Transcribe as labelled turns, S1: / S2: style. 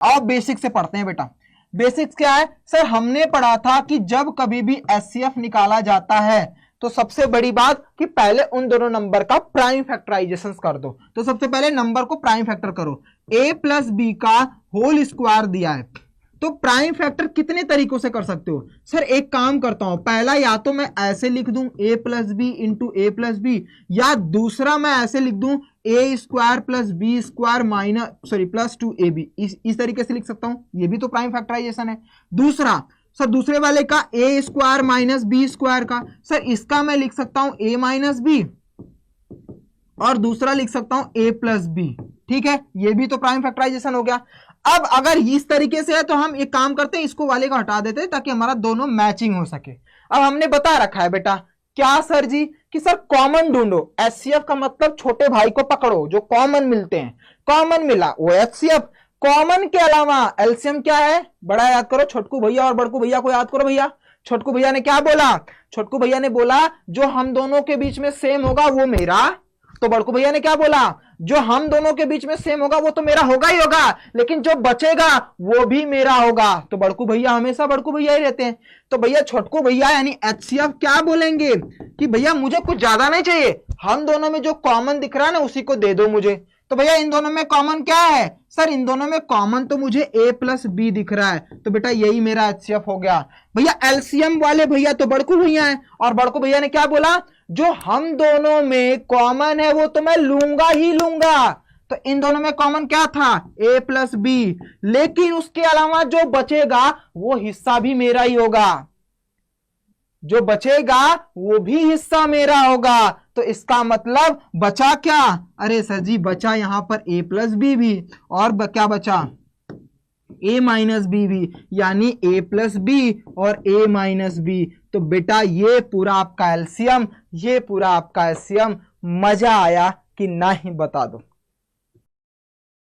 S1: अब बेसिक से पढ़ते हैं बेटा। बेसिक्स क्या है सर? हमने पढ़ा था कि जब कभी भी एचसीएफ निकाला जाता है तो सबसे बड़ी बात कि पहले उन दोनों नंबर का प्राइम फैक्टराइजेशन कर दो। तो सबसे पहले नंबर को प्राइम फैक्टर करो। a प्लस बी का होल स्क्वायर दिया है, तो प्राइम फैक्टर कितने तरीकों से कर सकते हो सर? एक काम करता हूं, पहला या तो मैं ऐसे लिख दूं a plus b into a plus b, या दूसरा मैं ऐसे लिख दूं a square plus b square minus plus 2ab। इस तरीके से लिख सकता हूं, ये भी तो प्राइम फैक्टराइजेशन है। दूसरा सर, दूसरे वाले का ए स्क्वायर माइनस बी स्क्वायर का, सर इसका मैं लिख सकता हूं ए माइनस बी, और दूसरा लिख सकता हूं ए प्लस बी। ठीक है, ये भी तो प्राइम फैक्टराइजेशन हो गया। अब अगर इस तरीके से है तो हम एक काम करते हैं, इसको वाले को हटा देते हैं ताकि हमारा दोनों मैचिंग हो सके। अब हमने बता रखा है बेटा क्या सर जी कि सर कॉमन ढूंढो। एचसीएफ का मतलब छोटे भाई को पकड़ो जो कॉमन मिलते हैं। कॉमन मिला वो एचसीएफ। कॉमन के अलावा एलसीएम क्या है? बड़ा याद करो, छोटकू भैया और बड़कू भैया को याद करो। भैया छोटकू भैया ने क्या बोला? छोटकू भैया ने बोला जो हम दोनों के बीच में सेम होगा वो मेरा। तो बड़कू भैया ने क्या बोला? जो हम दोनों के बीच में सेम होगा वो तो मेरा होगा ही होगा, लेकिन जो बचेगा वो भी मेरा होगा। तो बड़कू भैया हमेशा बड़कू भैया ही रहते हैं। तो भैया छोटकू भैया यानी एचसीएफ क्या बोलेंगे कि भैया मुझे कुछ ज्यादा नहीं चाहिए, हम दोनों में जो कॉमन दिख रहा है ना उसी को दे दो मुझे। तो भैया इन दोनों में कॉमन क्या है सर? इन दोनों में कॉमन तो मुझे a प्लस बी दिख रहा है, तो बेटा यही मेरा एचसीएफ हो गया। भैया एलसीएम वाले भैया तो बड़कू भैया हैं, और बड़कू भैया ने क्या बोला? जो हम दोनों में कॉमन है वो तो मैं लूंगा ही लूंगा। तो इन दोनों में कॉमन क्या था? a प्लस बी, लेकिन उसके अलावा जो बचेगा वो हिस्सा भी मेरा ही होगा। जो बचेगा वो भी हिस्सा मेरा होगा। तो इसका मतलब बचा क्या? अरे सर जी बचा यहां पर a प्लस बी भी, और क्या बचा? a माइनस बी भी, यानी a प्लस बी और a माइनस बी। तो बेटा ये पूरा आपका एलसीएम, ये पूरा आपका एलसीएम। मजा आया कि नहीं? बता दो।